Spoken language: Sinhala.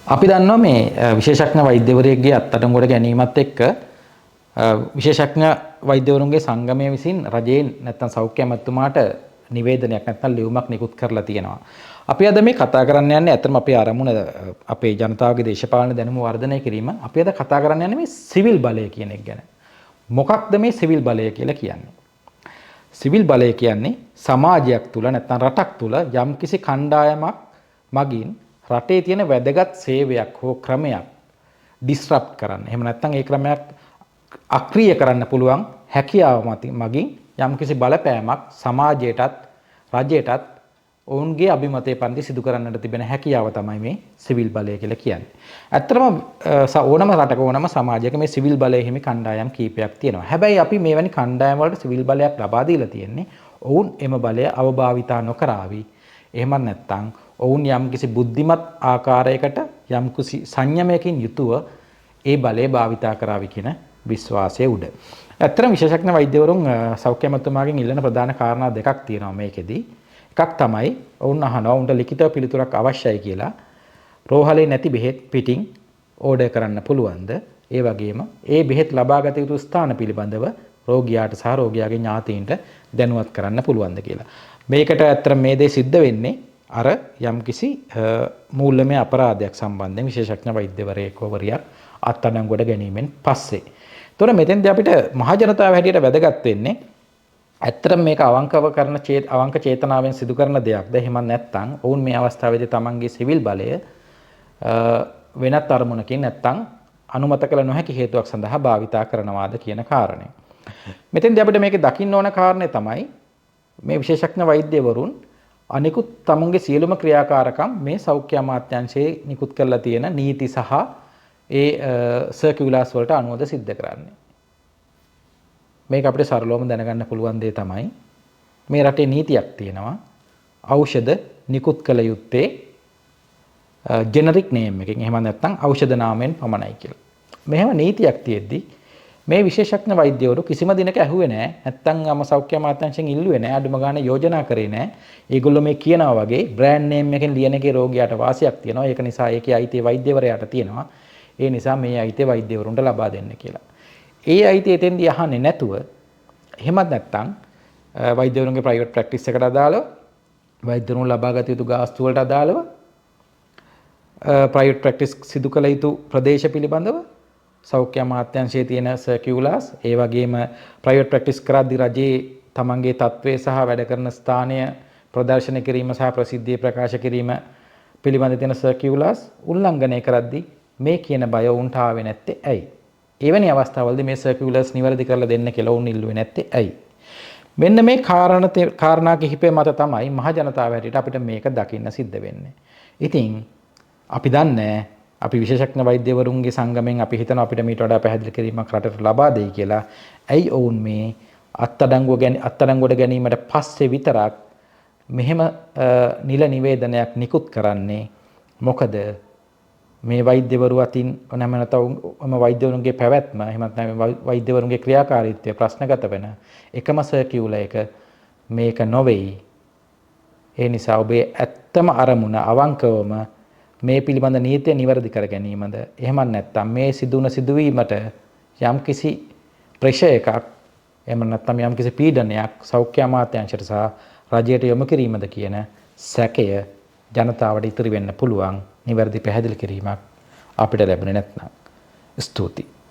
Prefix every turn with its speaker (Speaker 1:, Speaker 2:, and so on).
Speaker 1: අපි දන්නවා මේ විශේෂඥ වෛද්‍යවරයෙක්ගේ අත්අඩංගුවට ගැනීමත් එක්ක විශේෂඥ වෛද්‍යවරුන්ගේ සංගමය විසින් රජයෙන් නැත්නම් සෞඛ්‍ය අමාත්‍යතුමාට නිවේදනයක් නැත්නම් ලියුමක් නිකුත් කරලා තියෙනවා. අපි අද මේ කතා කරන්න යන්නේ අතරම අපේ ආරමුණ අපේ ජනතාවගේ දේශපාලන දැනුම වර්ධනය කිරීම. අපි අද කතා කරන්න යන්නේ මේ සිවිල් බලය කියන එක ගැන. මොකක්ද මේ සිවිල් බලය කියලා කියන්නේ? සිවිල් බලය කියන්නේ සමාජයක් තුල නැත්නම් රටක් තුල යම්කිසි කණ්ඩායමක් මගින් රටේ තියෙන වැදගත් සේවයක් හෝ ක්‍රමයක් ඩිස්රප්ට් කරන්න. එහෙම නැත්නම් ඒ ක්‍රමයක් අක්‍රිය කරන්න පුළුවන් හැකියාව මගින් යම්කිසි බලපෑමක් සමාජයටත් රජයටත් ඔවුන්ගේ අභිමතය පරිදි සිදු කරන්නට තිබෙන හැකියාව තමයි මේ සිවිල් බලය කියලා කියන්නේ. ඇත්තටම ඕනම රටක ඕනම සමාජයක මේ සිවිල් බලය හිමි කණ්ඩායම් කීපයක් තියෙනවා. හැබැයි අපි මේවැනි කණ්ඩායම් වලට සිවිල් බලයක් ලබා දීලා තියෙන්නේ ඔවුන් එම බලය අවභාවිතා නොකරાવી. එහෙමත් නැත්නම් ඔවුන් යම්කිසි බුද්ධිමත් ආකාරයකට යම්කිසි සංයමයකින් යුතුව ඒ බලය භාවිතා කරાવી කියන විශ්වාසය උඩ. ඇත්තටම විශේෂඥ වෛද්‍යවරුන් සෞඛ්‍ය අමාත්‍යතුමාගෙන් ඉල්ලන ප්‍රධාන කාරණා දෙකක් තියෙනවා මේකෙදී. එකක් තමයි ඔවුන් අහනවා උන්ට ලිඛිත පිළිතුරක් අවශ්‍යයි කියලා. රෝහලේ නැති බෙහෙත් පිටින් ඕඩර් කරන්න පුළුවන්ද? ඒ වගේම ඒ බෙහෙත් ලබාගත යුතු ස්ථාන පිළිබඳව රෝගියාට සහ රෝගියාගේ ඥාතීන්ට දැනුවත් කරන්න පුළුවන්ද කියලා. මේකට ඇත්තටම මේ දේ සිද්ධ වෙන්නේ අර යම්කිසි මූල්‍යමය අපරාධයක් සම්බන්ධයෙන් විශේෂඥ වෛද්‍යවරයෙක් අත්අඩංගුවට ගැනීමෙන් පස්සේ. ඒතොර මෙතෙන්දී අපිට මහ ජනතාව හැටියට වැදගත් වෙන්නේ ඇත්තටම මේක අවංකව කරන අවංක චේතනාවෙන් සිදු කරන දෙයක්ද? එහෙම නැත්නම් ඔවුන් මේ අවස්ථාවේදී තමන්ගේ සිවිල් බලය වෙනත් අරමුණකින් නැත්නම් අනුමත කළ නොහැකි හේතුවක් සඳහා භාවිතා කරනවාද කියන කාරණය. මෙතෙන්දී අපිට මේකේ දකින්න ඕන කාරණේ තමයි මේ විශේෂඥ වෛද්‍යවරුන් අනිකුත් තමුන්ගේ සියලුම ක්‍රියාකාරකම් මේ සෞඛ්‍ය අමාත්‍යාංශයේ නිකුත් කරලා තියෙන නීති සහ ඒ සර්කියුලාස් වලට අනුවද සිද්ධ කරන්නේ. මේක අපිට සරලවම දැනගන්න පුළුවන් දේ තමයි මේ රටේ නීතියක් තියෙනවා ඖෂධ නිකුත් කළ යුත්තේ ජෙනරික් නේම් එකකින් එහෙම නැත්නම් ඖෂධ නාමයෙන් පමණයි කියලා. මෙහෙම නීතියක් තියෙද්දි මේ විශේෂඥ වෛද්‍යවරු කිසිම දිනක ඇහුවේ නැහැ නැත්නම් සෞඛ්‍ය අමාත්‍යාංශයෙන් ඉල්ලුවේ නැහැ අඩුම ගානේ යෝජනා කරේ නැහැ. ඒගොල්ලෝ මේ කියනවා වගේ බ්‍රෑන්ඩ් නේම් එකෙන් ලියන එකේ රෝගියාට වාසියක් තියෙනවා. ඒක නිසා ඒකේ අයිතිය වෛද්‍යවරයාට තියෙනවා. ඒ නිසා මේ අයිතිය වෛද්‍යවරුන්ට ලබා දෙන්න කියලා. ඒ අයිතිය එතෙන්දී අහන්නේ නැතුව එහෙමත් නැත්නම් වෛද්‍යවරුන්ගේ ප්‍රයිවට් ප්‍රැක්ටිස් එකට අදාළව වෛද්‍යවරුන් ලබාගත යුතු ගාස්තු වලට අදාළව ප්‍රයිවට් ප්‍රැක්ටිස් සිදු කළ යුතු ප්‍රදේශ පිළිබඳව සෞඛ්‍ය අමාත්‍යාංශයේ තියෙන සර්කියුලාස් ඒ වගේම ප්‍රයිවට් ප්‍රැක්ටිස් කරද්දී රජයේ තමන්ගේ තත්ත්වය සහ වැඩ කරන ස්ථානය ප්‍රදර්ශනය කිරීම සහ ප්‍රසිද්ධිය ප්‍රකාශ කිරීම පිළිබඳ තියෙන සර්කියුලාස් උල්ලංඝනය කරද්දී මේ කියන බය උන්ට ආවේ නැත්තේ ඇයි? එවැනි අවස්ථාවලදී මේ සර්කියුලර්ස් නිවැරදි කරලා දෙන්න කියලා උන් ඉල්ලුවේ නැත්තේ ඇයි? මෙන්න මේ කාරණා කිහිපය මත තමයි මහ ජනතාව හැටියට අපිට මේක දකින්න සිද්ධ වෙන්නේ. ඉතින් අපි දන්නේ අපි විශේෂඥ වෛද්‍යවරුන්ගේ සංගමෙන් අපි හිතනවා අපිට මීට වඩා පැහැදිලි කිරීමක් රටට ලබා දෙයි කියලා. ඇයි ඔවුන් මේ අත්අඩංගුවට ගැනීමට පස්සේ විතරක් මෙහෙම නිල නිවේදනයක් නිකුත් කරන්නේ? මොකද මේ වෛද්‍යවරු අතින් නැමනතම වෛද්‍යවරුන්ගේ පැවැත්ම එහෙම නැත්නම් වෛද්‍යවරුන්ගේ ක්‍රියාකාරීත්වය ප්‍රශ්නගත වෙන එකම සර්කියුලර් එක මේක නොවේයි. ඒ නිසා ඔබේ ඇත්තම අරමුණ අවංකවම මේ පිළිබඳ නීතිය නිවැරදි කර ගැනීමද එහෙම නැත්නම් මේ සිදුවන සිදුවීමට යම්කිසි ප්‍රෙෂර් එකක් එහෙම නැත්නම් යම්කිසි පීඩනයක් සෞඛ්‍ය අමාත්‍යාංශයට සහ රජයට යොමු කිරීමද කියන සැකය ජනතාවට ඉතිරි වෙන්න පුළුවන්. නිවැරදි පැහැදිලි කිරීමක් අපිට ලැබුණේ නැත්නම් ස්තුතියි.